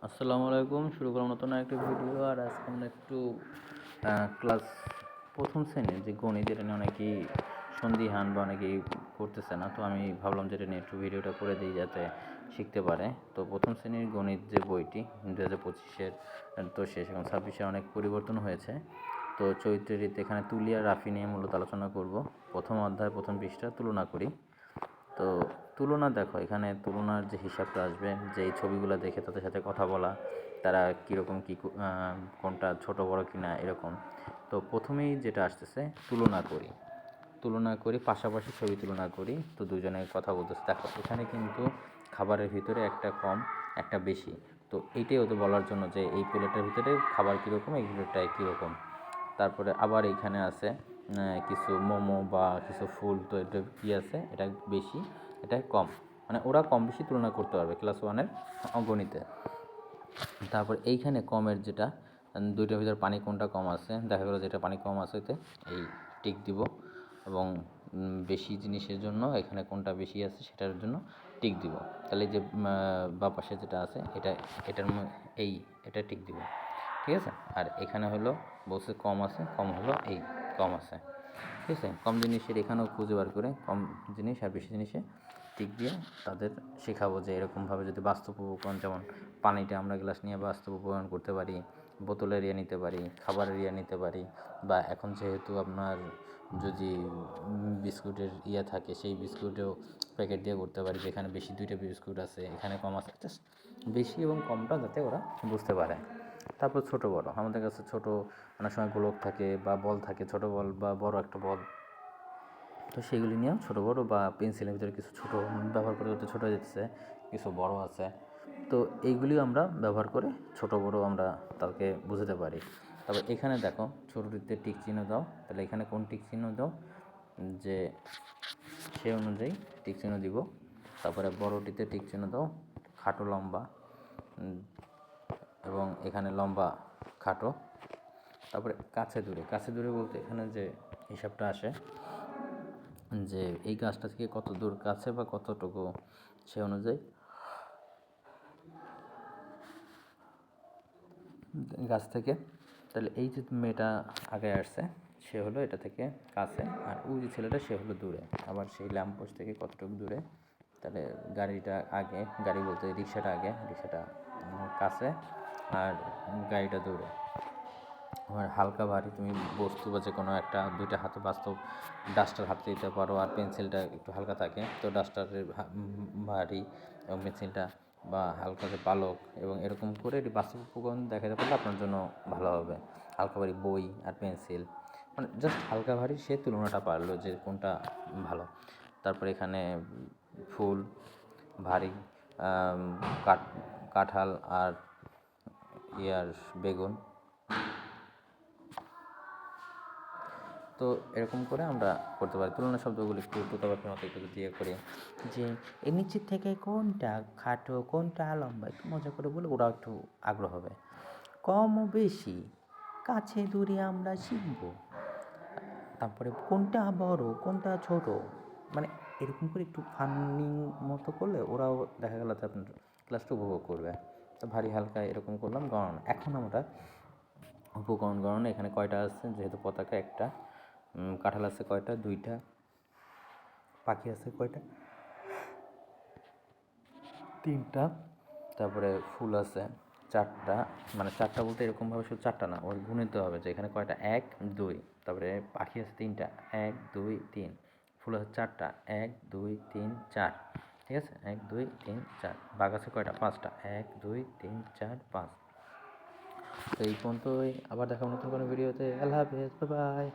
আসসালামু আলাইকুম। শুরু করলাম নতুন একটা ভিডিও। আর আজকে আমরা একটু ক্লাস প্রথম শ্রেণীর যে গণিত, এটা নিয়ে অনেকেই সন্দিহান বা অনেকেই করতেছে না। তো আমি ভাবলাম যে এটা নিয়ে একটু ভিডিওটা করে দিই যাতে শিখতে পারে। তো প্রথম শ্রেণীর গণিত যে বইটি 2025-এর তো শেষ, এবং 26-এ অনেক পরিবর্তন হয়েছে। তো চরিত্রের রীতি এখানে তুলি আর রাফি নিয়ে মূলত আলোচনা করব। প্রথম অধ্যায় প্রথম পৃষ্ঠা তুলনা করি। তো তুলনা দেখো, এখানে তুলনার যে হিসাবটা আসবে, যে এই ছবিগুলো দেখে তাদের সাথে কথা বলা, তারা কীরকম কী কোনটা ছোট বড় কিনা এরকম। তো প্রথমেই যেটা আসতেছে, তুলনা করি পাশাপাশি ছবি তুলনা করি। তো দুজনে কথা বলতেছে। দেখো এখানে কিন্তু খাবারের ভিতরে একটা কম একটা বেশি। তো এইটাই ওদের বলার জন্য যে এই প্লেটের ভিতরে খাবার কীরকম, এই প্লেটটায় কীরকম। তারপরে আবার এইখানে আছে কিছু মোমো বা কিছু ফুল। তো এটা কী আছে, এটা বেশি এটা কম, মানে ওরা কম বেশি তুলনা করতে পারবে ক্লাস 1-এর গণিতে। তারপর এইখানে কমের যেটা, দুইটার ভিতর পানি কোনটা কম আছে, দেখা গেলো যেটা পানি কম আছে এতে এই টিক দিব। এবং বেশি জিনিসের জন্য এখানে কোনটা বেশি আছে সেটার জন্য টিক দিব। তাহলে যে বা পাশে যেটা আছে এটার এটা টিক দিব, ঠিক আছে। আর এখানে হলো বলছে কম আছে, কম হলো এই কম আছে, ঠিক আছে। কম জিনিসের এখানেও খুঁজে বার করে কম জিনিস আর বেশি জিনিসে টিক দিয়ে তাদের শেখাবো যে এরকমভাবে যদি বাস্তব উপকরণ, যেমন পানিটা আমরা গ্লাস নিয়ে বাস্তব উপকরণ করতে পারি, বোতলের ইয়ে নিতে পারি, খাবারের ইয়ে নিতে পারি, বা এখন যেহেতু আপনার যদি বিস্কুটের ইয়ে থাকে সেই বিস্কুটেও প্যাকেট দিয়ে করতে পারি, যেখানে বেশি দুইটা বিস্কুট আছে এখানে কম আছে, জাস্ট বেশি এবং কমটা যাতে ওরা বুঝতে পারে। তারপর ছোটো বড়, আমাদের কাছে ছোটো অনেক সময় গোলক থাকে বা বল থাকে, ছোটো বল বা বড় একটা বল। তো সেগুলি নিয়েও ছোটো বড় বা পেন্সিলের ভিতরে কিছু ছোটো ব্যবহার করে করতে ছোটো যেতেছে, কিছু বড় আছে। তো এইগুলিও আমরা ব্যবহার করে ছোটো বড় আমরা তাকে বুঝাতে পারি। তবে এখানে দেখো ছোটোটিতে টিক চিহ্ন দাও, তাহলে এখানে কোন টিক চিহ্ন দাও, যে সে অনুযায়ী টিক চিহ্ন দিব। তারপরে বড়টিতে টিক চিহ্ন দাও, খাটো লম্বা, এবং এখানে লম্বা খাটো। তারপরে কাছে দূরে বলতে এখানে যে হিসাবটা আসে, যে এই গাছটা থেকে কত দূর কাছে বা কতটুকু, সে অনুযায়ী গাছ থেকে। তাহলে এই যে মেয়েটা আগে আসছে সে হলো এটা থেকে কাছে, আর ওই যে ছেলেটা সে হলো দূরে। আবার সেই ল্যাম্পপোস্ট থেকে কতটুকু দূরে, তাহলে গাড়িটা আগে, গাড়ি বলতে রিক্সাটা আগে, রিক্সাটা কাছে, আর গাড়িটা দূরে। আমার হালকা ভারী তুমি বস্তু বা যে কোনো একটা দুইটা হাতে বাস্তব ডাস্টার হাতে দিতে পারো, আর পেন্সিলটা একটু হালকা থাকে তো ডাস্টারের ভারী, এবং পেন্সিলটা বা হালকা যে পালক, এবং এরকম করে এটি বাস্তব উপকরণ দেখাতে পারলে আপনার জন্য ভালো হবে। হালকা ভারী বই আর পেন্সিল, মানে জাস্ট হালকা ভারী সে তুলনাটা পারলো যে কোনটা ভালো। তারপরে এখানে ফুল, ভারী কাঁঠাল আর বেগুন। তো এরকম করে আমরা করতে পারি। তুলনা শব্দগুলো একটু টুকাবাকির মতো একটু দিয়ে করি, যে এর নিচের থেকে কোনটা খাটো কোনটা লম্বা, একটু মজা করে বলে ওরাও একটু আগ্রহ হবে। কম ও বেশি কাছে দূরে আমরা শিখব। তারপরে কোনটা বড় কোনটা ছোট, মানে এরকম করে একটু ফানি মতো করলে ওরাও দেখা গেল যে আপনার ক্লাসটা উপভোগ করবে। তো ভারী হালকা এরকম করলাম গণনা। এখন আমরা উপকরণ গণনা, এখানে কয়টা আছে, যেহেতু পতাকা একটা, কাঁঠাল আছে কয়টা, দুইটা, পাখি আছে কয়টা, তিনটা, তারপরে ফুল আছে চারটা, মানে চারটা বলতে এরকমভাবে শুধু চারটা না, ওর গুণিতে হবে যে এখানে কয়টা, এক দুই। তারপরে পাখি আছে তিনটা, এক দুই তিন। ফুল আছে চারটা, এক দুই তিন চার, ঠিক আছে, এক দুই তিন চার। বাঘ আছে কয়টা, পাঁচটা, এক দুই তিন চার পাঁচ। তো এই পর্যন্তই, আবার দেখাবো নতুন কোনো ভিডিওতে। আল্লাহ হাফেজ, বাই বাই।